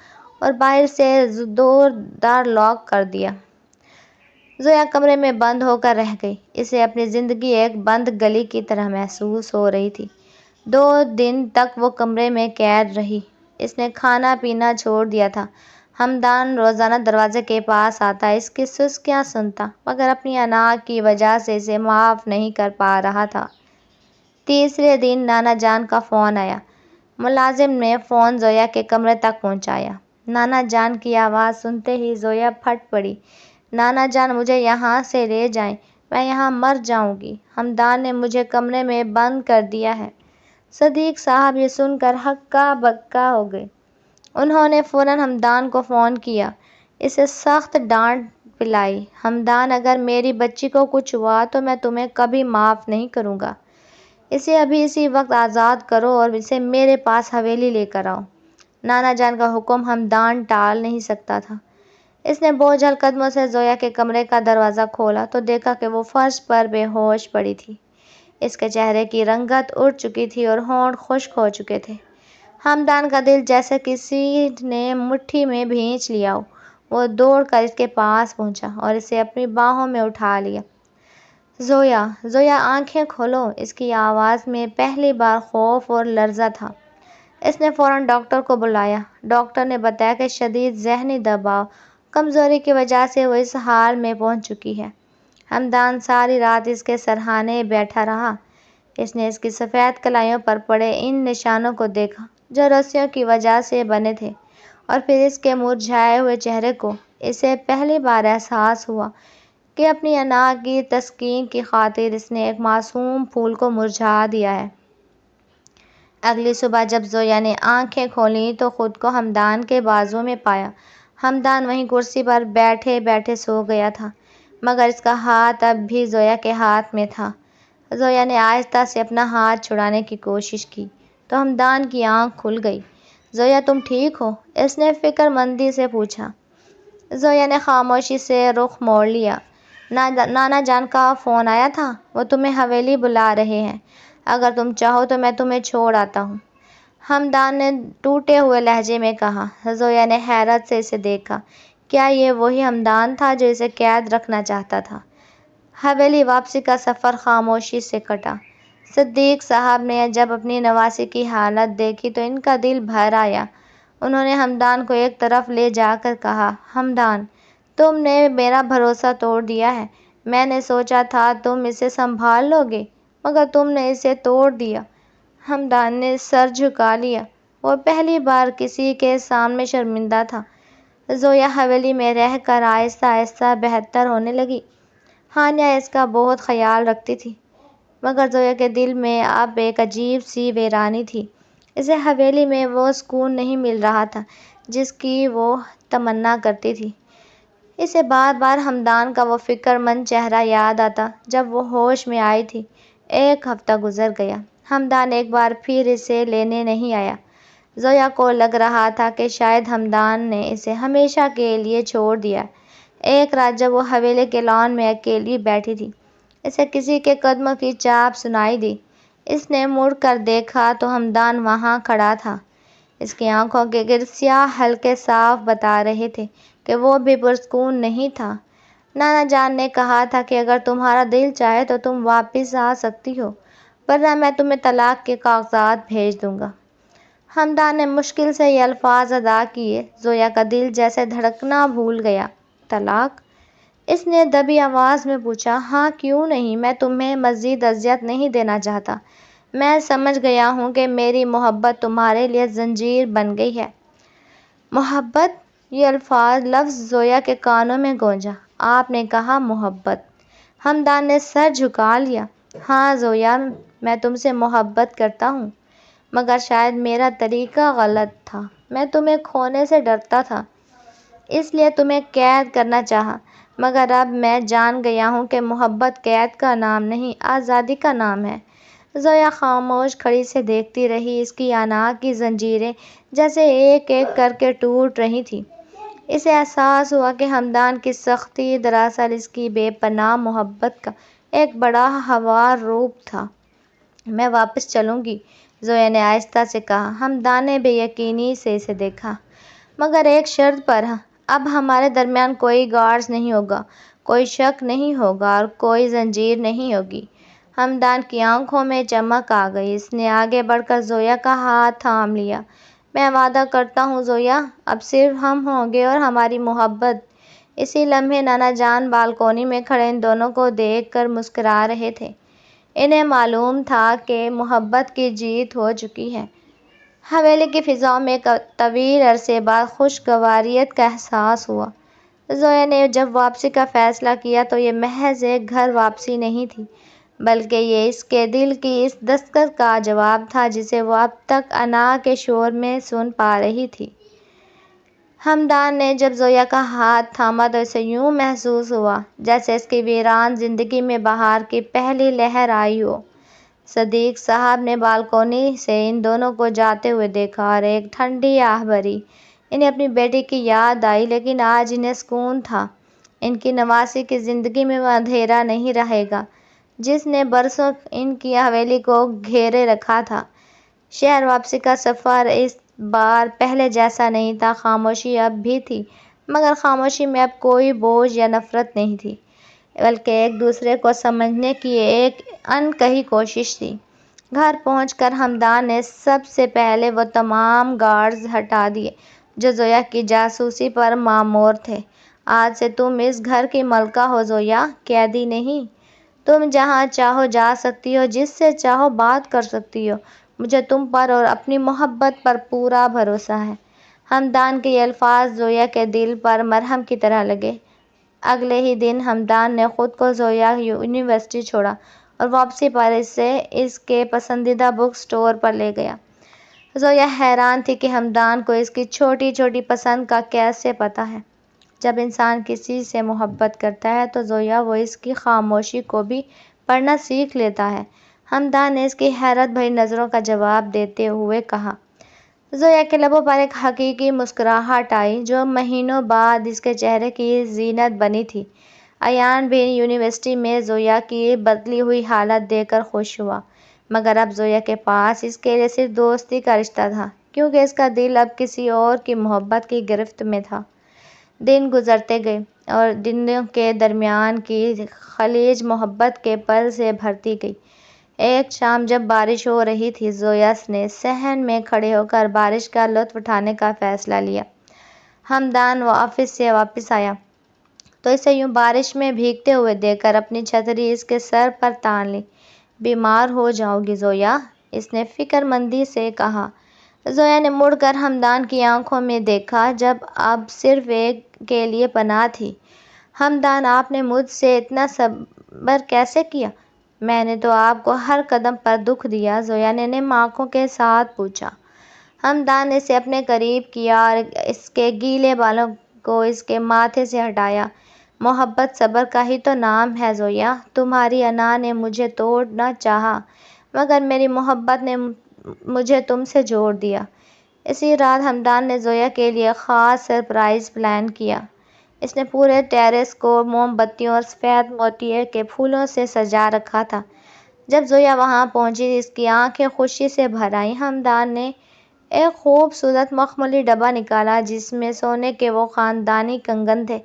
اور باہر سے زوردار لاک کر دیا۔ زویا کمرے میں بند ہو کر رہ گئی۔ اسے اپنی زندگی ایک بند گلی کی طرح محسوس ہو رہی تھی۔ 2 دن تک وہ کمرے میں قید رہی۔ اس نے کھانا پینا چھوڑ دیا تھا۔ حمدان روزانہ دروازے کے پاس آتا، اس کی سسکیاں سنتا، مگر اپنی انا کی وجہ سے اسے معاف نہیں کر پا رہا تھا۔ تیسرے دن نانا جان کا فون آیا۔ ملازم نے فون زویا کے کمرے تک پہنچایا۔ نانا جان کی آواز سنتے ہی زویا پھٹ پڑی۔ نانا جان، مجھے یہاں سے لے جائیں، میں یہاں مر جاؤں گی، حمدان نے مجھے کمرے میں بند کر دیا ہے۔ صدیق صاحب یہ سن کر ہکا بکا ہو گئے۔ انہوں نے فوراً حمدان کو فون کیا، اسے سخت ڈانٹ پلائی۔ حمدان، اگر میری بچی کو کچھ ہوا تو میں تمہیں کبھی معاف نہیں کروں گا۔ اسے ابھی اسی وقت آزاد کرو اور اسے میرے پاس حویلی لے کر آؤ۔ نانا جان کا حکم حمدان ٹال نہیں سکتا تھا۔ اس نے بوجھل قدموں سے زویا کے کمرے کا دروازہ کھولا تو دیکھا کہ وہ فرش پر بے ہوش پڑی تھی۔ اس کے چہرے کی رنگت اڑ چکی تھی اور ہونٹ خشک ہو چکے تھے۔ حمدان کا دل جیسے کسی نے مٹھی میں بھینچ لیا ہو۔ وہ دوڑ کر اس کے پاس پہنچا اور اسے اپنی باہوں میں اٹھا لیا۔ زویا، زویا، آنکھیں کھولو۔ اس کی آواز میں پہلی بار خوف اور لرزہ تھا۔ اس نے فوراً ڈاکٹر کو بلایا۔ ڈاکٹر نے بتایا کہ شدید ذہنی دباؤ، کمزوری کی وجہ سے وہ اس حال میں پہنچ چکی ہے۔ حمدان ساری رات اس کے سرہانے بیٹھا رہا۔ اس نے اس کی سفید کلائیوں پر پڑے ان نشانوں کو دیکھا جو رسیوں کی وجہ سے بنے تھے، اور پھر اس کے مرجھائے ہوئے چہرے کو۔ اسے پہلی بار احساس ہوا کہ اپنی انا کی تسکین کی خاطر اس نے ایک معصوم پھول کو مرجھا دیا ہے۔ اگلی صبح جب زویا نے آنکھیں کھولیں تو خود کو حمدان کے بازو میں پایا۔ حمدان وہیں کرسی پر بیٹھے بیٹھے سو گیا تھا، مگر اس کا ہاتھ اب بھی زویا کے ہاتھ میں تھا۔ زویا نے آہستہ سے اپنا ہاتھ چھڑانے کی کوشش کی تو حمدان کی آنکھ کھل گئی۔ زویا تم ٹھیک ہو؟ اس نے فکر مندی سے پوچھا۔ زویا نے خاموشی سے رخ موڑ لیا۔ نانا جان کا فون آیا تھا، وہ تمہیں حویلی بلا رہے ہیں، اگر تم چاہو تو میں تمہیں چھوڑ آتا ہوں، حمدان نے ٹوٹے ہوئے لہجے میں کہا۔ زویا نے حیرت سے اسے دیکھا۔ کیا یہ وہی حمدان تھا جو اسے قید رکھنا چاہتا تھا؟ حویلی واپسی کا سفر خاموشی سے کٹا۔ صدیق صاحب نے جب اپنی نواسی کی حالت دیکھی تو ان کا دل بھر آیا۔ انہوں نے حمدان کو ایک طرف لے جا کر کہا، حمدان، تم نے میرا بھروسہ توڑ دیا ہے۔ میں نے سوچا تھا تم اسے سنبھال لو گے، مگر تم نے اسے توڑ دیا۔ حمدان نے سر جھکا لیا۔ وہ پہلی بار کسی کے سامنے شرمندہ تھا۔ زویا حویلی میں رہ کر آہستہ آہستہ بہتر ہونے لگی۔ ہانیہ اس کا بہت خیال رکھتی تھی، مگر زویا کے دل میں اب ایک عجیب سی ویرانی تھی۔ اسے حویلی میں وہ سکون نہیں مل رہا تھا جس کی وہ تمنا کرتی تھی۔ اسے بار بار حمدان کا وہ فکر مند چہرہ یاد آتا جب وہ ہوش میں آئی تھی۔ ایک ہفتہ گزر گیا، حمدان ایک بار پھر اسے لینے نہیں آیا۔ زویا کو لگ رہا تھا کہ شاید حمدان نے اسے ہمیشہ کے لیے چھوڑ دیا۔ ایک رات جب وہ حویلی کے لان میں اکیلی بیٹھی تھی، اسے کسی کے قدموں کی چاپ سنائی دی۔ اس نے مڑ کر دیکھا تو حمدان وہاں کھڑا تھا۔ اس کی آنکھوں کے گرد سیاہ حلقے صاف بتا رہے تھے کہ وہ بھی پرسکون نہیں تھا۔ نانا جان نے کہا تھا کہ اگر تمہارا دل چاہے تو تم واپس آ سکتی ہو، ورنہ میں تمہیں طلاق کے کاغذات بھیج دوں گا۔ حمدان نے مشکل سے یہ الفاظ ادا کیے۔ زویا کا دل جیسے دھڑکنا بھول گیا۔ طلاق؟ اس نے دبی آواز میں پوچھا۔ ہاں، کیوں نہیں؟ میں تمہیں مزید اذیت نہیں دینا چاہتا۔ میں سمجھ گیا ہوں کہ میری محبت تمہارے لیے زنجیر بن گئی ہے۔ محبت؟ یہ لفظ زویا کے کانوں میں گونجا۔ آپ نے کہا محبت؟ حمدان نے سر جھکا لیا۔ ہاں زویا، میں تم سے محبت کرتا ہوں، مگر شاید میرا طریقہ غلط تھا۔ میں تمہیں کھونے سے ڈرتا تھا، اس لیے تمہیں قید کرنا چاہا، مگر اب میں جان گیا ہوں کہ محبت قید کا نام نہیں، آزادی کا نام ہے۔ زویا خاموش کھڑی سے دیکھتی رہی۔ اس کی انا کی زنجیریں جیسے ایک ایک کر کے ٹوٹ رہی تھیں۔ اسے احساس ہوا کہ حمدان کی سختی دراصل اس کی بے پناہ محبت کا ایک بڑا ہموار روپ تھا۔ میں واپس چلوں گی، زویا نے آہستہ سے کہا۔ حمدان نے بے یقینی سے اسے دیکھا۔ مگر ایک شرط پر۔ اب ہمارے درمیان کوئی گارڈز نہیں ہوگا، کوئی شک نہیں ہوگا اور کوئی زنجیر نہیں ہوگی۔ حمدان کی آنکھوں میں چمک آ گئی۔ اس نے آگے بڑھ کر زویا کا ہاتھ تھام لیا۔ میں وعدہ کرتا ہوں زویا، اب صرف ہم ہوں گے اور ہماری محبت۔ اسی لمحے نانا جان بالکونی میں کھڑے ان دونوں کو دیکھ کر مسکرا رہے تھے۔ انہیں معلوم تھا کہ محبت کی جیت ہو چکی ہے۔ حویلی کی فضاؤں میں ایک طویل عرصے بعد خوشگواریت کا احساس ہوا۔ زویا نے جب واپسی کا فیصلہ کیا تو یہ محض ایک گھر واپسی نہیں تھی، بلکہ یہ اس کے دل کی اس دستک کا جواب تھا جسے وہ اب تک انا کے شور میں سن پا رہی تھی۔ حمدان نے جب زویا کا ہاتھ تھاما تو اسے یوں محسوس ہوا جیسے اس کی ویران زندگی میں بہار کی پہلی لہر آئی ہو۔ صدیق صاحب نے بالکونی سے ان دونوں کو جاتے ہوئے دیکھا اور ایک ٹھنڈی آہ بھری۔ انہیں اپنی بیٹی کی یاد آئی، لیکن آج انہیں سکون تھا۔ ان کی نواسی کی زندگی میں وہ اندھیرا نہیں رہے گا جس نے برسوں ان کی حویلی کو گھیرے رکھا تھا۔ شہر واپسی کا سفر اس بار پہلے جیسا نہیں تھا۔ خاموشی اب بھی تھی، مگر خاموشی میں اب کوئی بوجھ یا نفرت نہیں تھی، بلکہ ایک دوسرے کو سمجھنے کی ایک انکہی کوشش تھی۔ گھر پہنچ کر حمدان نے سب سے پہلے وہ تمام گارڈز ہٹا دیے جو زویا کی جاسوسی پر مامور تھے۔ آج سے تم اس گھر کی ملکہ ہو زویا، قیدی نہیں۔ تم جہاں چاہو جا سکتی ہو، جس سے چاہو بات کر سکتی ہو۔ مجھے تم پر اور اپنی محبت پر پورا بھروسہ ہے۔ حمدان کے یہ الفاظ زویا کے دل پر مرہم کی طرح لگے۔ اگلے ہی دن حمدان نے خود کو زویا یونیورسٹی چھوڑا اور واپسی پر اسے اس کے پسندیدہ بک اسٹور پر لے گیا۔ زویا حیران تھی کہ ہمدان کو اس کی چھوٹی چھوٹی پسند کا کیسے پتہ ہے۔ جب انسان کسی سے محبت کرتا ہے تو زویا وہ اس کی خاموشی کو بھی پڑھنا سیکھ لیتا ہے۔ ہمدان نے اس کی حیرت بھری نظروں کا جواب دیتے ہوئے کہا۔ زویا کے لبوں پر ایک حقیقی مسکراہٹ آئی جو مہینوں بعد اس کے چہرے کی زینت بنی تھی۔ ایان بھی یونیورسٹی میں زویا کی بدلی ہوئی حالت دیکھ کر خوش ہوا، مگر اب زویا کے پاس اس کے لیے صرف دوستی کا رشتہ تھا، کیونکہ اس کا دل اب کسی اور کی محبت کی گرفت میں تھا۔ دن گزرتے گئے اور دنوں کے درمیان کی خلیج محبت کے پل سے بھرتی گئی۔ ایک شام جب بارش ہو رہی تھی، زویا نے صحن میں کھڑے ہو کر بارش کا لطف اٹھانے کا فیصلہ لیا۔ ہمدان وہ آفس سے واپس آیا تو اسے یوں بارش میں بھیگتے ہوئے دیکھ کر اپنی چھتری اس کے سر پر تان لی۔ بیمار ہو جاؤ گی زویا، اس نے فکر مندی سے کہا۔ زویا نے مڑ کر ہمدان کی آنکھوں میں دیکھا جب اب صرف ایک کے لیے پناہ تھی۔ ہمدان، آپ نے مجھ سے اتنا صبر کیسے کیا؟ میں نے تو آپ کو ہر قدم پر دکھ دیا، زویا نے نم آنکھوں کے ساتھ پوچھا۔ ہمدان نے اسے اپنے قریب کیا اور اس کے گیلے بالوں کو اس کے ماتھے سے ہٹایا۔ محبت صبر کا ہی تو نام ہے زویا، تمہاری انا نے مجھے توڑنا چاہا، مگر میری محبت نے مجھے تم سے جوڑ دیا۔ اسی رات ہمدان نے زویا کے لیے خاص سرپرائز پلان کیا۔ اس نے پورے ٹیریس کو موم بتیوں اور سفید موتیے کے پھولوں سے سجا رکھا تھا۔ جب زویا وہاں پہنچی، اس کی آنکھیں خوشی سے بھر آئیں۔ ہمدان نے ایک خوبصورت مخملی ڈبہ نکالا جس میں سونے کے وہ خاندانی کنگن تھے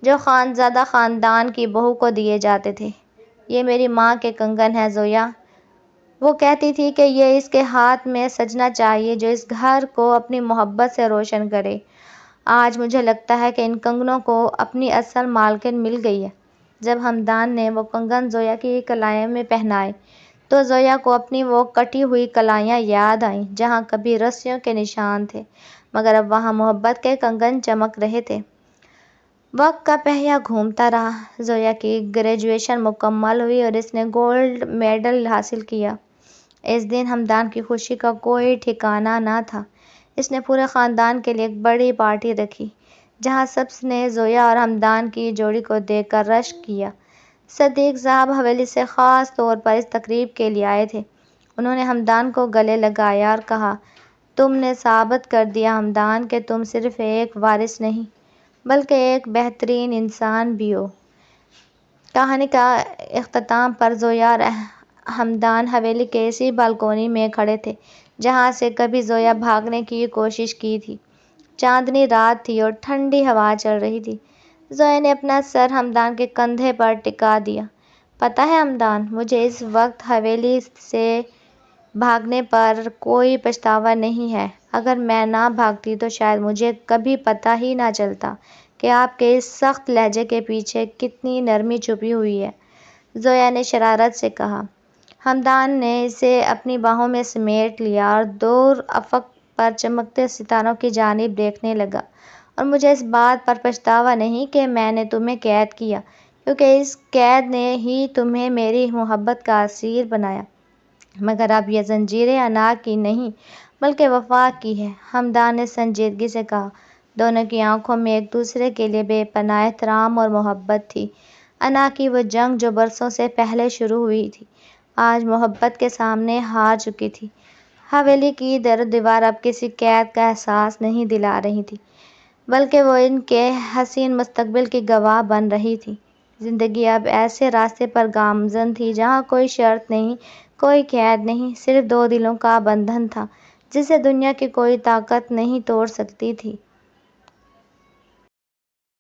جو خانزادہ خاندان کی بہو کو دیے جاتے تھے۔ یہ میری ماں کے کنگن ہیں زویا، وہ کہتی تھی کہ یہ اس کے ہاتھ میں سجنا چاہیے جو اس گھر کو اپنی محبت سے روشن کرے۔ آج مجھے لگتا ہے کہ ان کنگنوں کو اپنی اصل مالکن مل گئی ہے۔ جب ہمدان نے وہ کنگن زویا کی کلائیوں میں پہنائے تو زویا کو اپنی وہ کٹی ہوئی کلائیاں یاد آئیں جہاں کبھی رسیوں کے نشان تھے، مگر اب وہاں محبت کے کنگن چمک رہے تھے۔ وقت کا پہیہ گھومتا رہا۔ زویا کی گریجویشن مکمل ہوئی اور اس نے گولڈ میڈل حاصل کیا۔ اس دن ہمدان کی خوشی کا کوئی ٹھکانہ نہ تھا۔ اس نے پورے خاندان کے لیے ایک بڑی پارٹی رکھی جہاں سب نے زویا اور ہمدان کی جوڑی کو دیکھ کر رشک کیا۔ صدیق صاحب حویلی سے خاص طور پر اس تقریب کے لیے آئے تھے۔ انہوں نے ہمدان کو گلے لگایا اور کہا، تم نے ثابت کر دیا ہمدان کہ تم صرف ایک وارث نہیں بلکہ ایک بہترین انسان بھی ہو۔ کہانی کا اختتام پر زویا اور ہمدان حویلی کے اسی بالکونی میں کھڑے تھے جہاں سے کبھی زویا بھاگنے کی کوشش کی تھی۔ چاندنی رات تھی اور ٹھنڈی ہوا چل رہی تھی۔ زویا نے اپنا سر ہمدان کے کندھے پر ٹکا دیا۔ پتہ ہے ہمدان، مجھے اس وقت حویلی سے بھاگنے پر کوئی پچھتاوا نہیں ہے۔ اگر میں نہ بھاگتی تو شاید مجھے کبھی پتہ ہی نہ چلتا کہ آپ کے اس سخت لہجے کے پیچھے کتنی نرمی چھپی ہوئی ہے، زویا نے شرارت سے کہا۔ ہمدان نے اسے اپنی باہوں میں سمیٹ لیا اور دور افق پر چمکتے ستاروں کی جانب دیکھنے لگا۔ اور مجھے اس بات پر پچھتاوا نہیں کہ میں نے تمہیں قید کیا، کیونکہ اس قید نے ہی تمہیں میری محبت کا اسیر بنایا، مگر اب یہ زنجیریں انا کی نہیں بلکہ وفا کی ہیں، ہمدان نے سنجیدگی سے کہا۔ دونوں کی آنکھوں میں ایک دوسرے کے لیے بے پناہ احترام اور محبت تھی۔ انا کی وہ جنگ جو برسوں سے پہلے شروع ہوئی تھی، آج محبت کے سامنے ہار چکی تھی۔ حویلی کی در و دیوار اب کسی قید کا احساس نہیں دلا رہی تھی، بلکہ وہ ان کے حسین مستقبل کی گواہ بن رہی تھی۔ زندگی اب ایسے راستے پر گامزن تھی جہاں کوئی شرط نہیں، کوئی قید نہیں، صرف دو دلوں کا بندھن تھا جسے دنیا کی کوئی طاقت نہیں توڑ سکتی تھی۔